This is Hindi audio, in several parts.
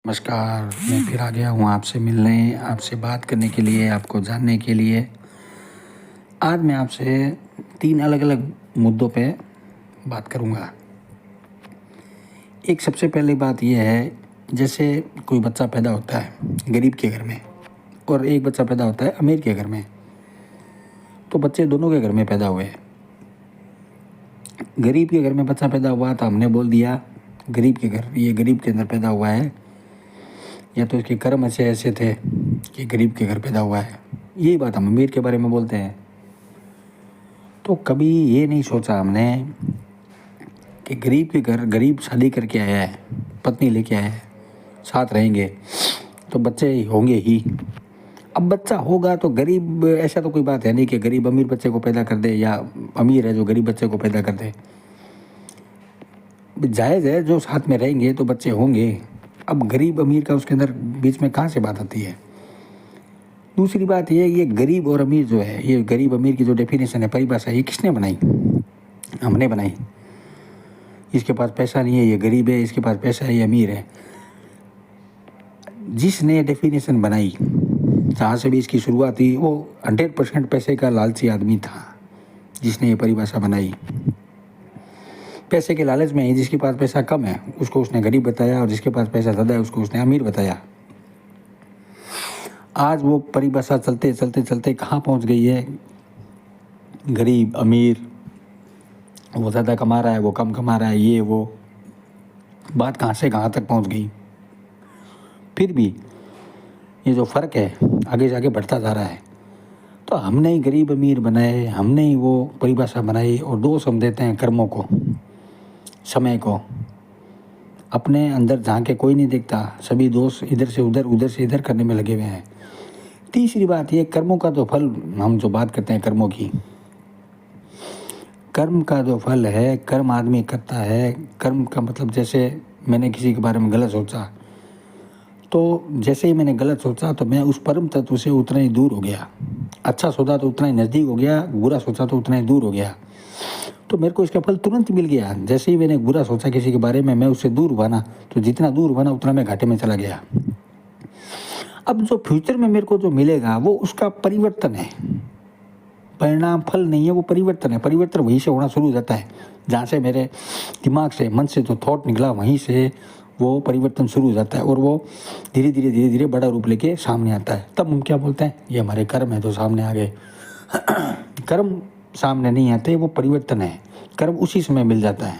नमस्कार, मैं फिर आ गया हूँ आपसे मिलने, आपसे बात करने के लिए, आपको जानने के लिए। आज मैं आपसे 3 अलग-अलग मुद्दों पे बात करूँगा। एक सबसे पहली बात ये है, जैसे कोई बच्चा पैदा होता है गरीब के घर में और एक बच्चा पैदा होता है अमीर के घर में। तो बच्चे दोनों के घर में पैदा हुए। गरीब के घर में बच्चा पैदा हुआ तो हमने बोल दिया गरीब के घर, ये गरीब के अंदर पैदा हुआ है, या तो इसके कर्म ऐसे थे कि गरीब के घर पैदा हुआ है। यही बात हम अमीर के बारे में बोलते हैं। तो कभी ये नहीं सोचा हमने कि गरीब के घर गरीब शादी करके आया है, पत्नी लेके आया है, साथ रहेंगे तो बच्चे होंगे ही। अब बच्चा होगा तो गरीब, ऐसा तो कोई बात है नहीं कि गरीब अमीर बच्चे को पैदा कर दे या अमीर है जो गरीब बच्चे को पैदा कर दे। जायज़ है, जो साथ में रहेंगे तो बच्चे होंगे। अब गरीब अमीर का उसके अंदर बीच में कहाँ से बात आती है। दूसरी बात ये गरीब और अमीर जो है, ये गरीब अमीर की जो डेफिनेशन है, परिभाषा, ये किसने बनाई? हमने बनाई। इसके पास पैसा नहीं है ये गरीब है, इसके पास पैसा है ये अमीर है। जिसने डेफिनेशन बनाई, जहाँ से भी इसकी शुरुआत हुई, वो 100% पैसे का लालची आदमी था जिसने ये परिभाषा बनाई। पैसे के लालच में ही जिसके पास पैसा कम है उसको उसने गरीब बताया और जिसके पास पैसा ज़्यादा है उसको उसने अमीर बताया। आज वो परिभाषा चलते चलते चलते कहाँ पहुँच गई है? गरीब अमीर, वो ज़्यादा कमा रहा है, वो कम कमा रहा है, ये वो बात कहाँ से कहाँ तक पहुँच गई। फिर भी ये जो फ़र्क है आगे जाके बढ़ता जा रहा है। तो हमने ही गरीब अमीर बनाए, हमने ही वो परिभाषा बनाई और दोष हम देते हैं कर्मों को, समय को। अपने अंदर झांके कोई नहीं देखता, सभी दोष इधर से उधर, उधर से इधर करने में लगे हुए हैं। तीसरी बात ये, कर्मों का जो फल, हम जो बात करते हैं कर्मों की, कर्म का जो फल है, कर्म आदमी करता है। कर्म का मतलब, जैसे मैंने किसी के बारे में गलत सोचा, तो जैसे ही मैंने गलत सोचा तो मैं उस परम तत्व से उतना ही दूर हो गया। अच्छा सोचा तो उतना ही नज़दीक हो गया, बुरा सोचा तो उतना ही दूर हो गया। तो मेरे को इसका फल तुरंत मिल गया। जैसे ही मैंने बुरा सोचा किसी के बारे में, मैं उससे दूर हुआ ना, तो जितना दूर हुआ ना उतना मैं घाटे में चला गया। अब जो फ्यूचर में मेरे को जो मिलेगा वो उसका परिवर्तन है, परिणाम फल नहीं है, वो परिवर्तन है। परिवर्तन वहीं से होना शुरू हो जाता है जहाँ से मेरे दिमाग से, मन से जो थॉट निकला, वहीं से वो परिवर्तन शुरू हो जाता है और वो धीरे धीरे बड़ा रूप लेके सामने आता है। तब हम क्या बोलते हैं? ये हमारे कर्म है जो सामने आ गए। कर्म सामने नहीं आते, वो परिवर्तन है। कर्म उसी समय मिल जाता है।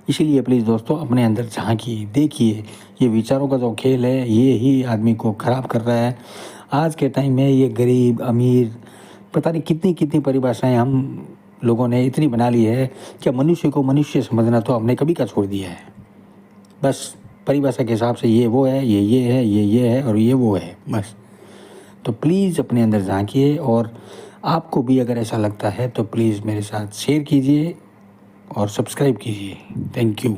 इसीलिए प्लीज़ दोस्तों, अपने अंदर झांकिए, देखिए। ये विचारों का जो खेल है, ये ही आदमी को ख़राब कर रहा है। आज के टाइम में ये गरीब अमीर, पता नहीं कितनी कितनी परिभाषाएं हम लोगों ने इतनी बना ली है कि मनुष्य को मनुष्य समझना तो हमने कभी का छोड़ दिया है। बस परिभाषा के हिसाब से ये वो है, ये है, ये है और ये वो है, बस। तो प्लीज़ अपने अंदर झांकिए और आपको भी अगर ऐसा लगता है तो प्लीज़ मेरे साथ शेयर कीजिए और सब्सक्राइब कीजिए। Thank you.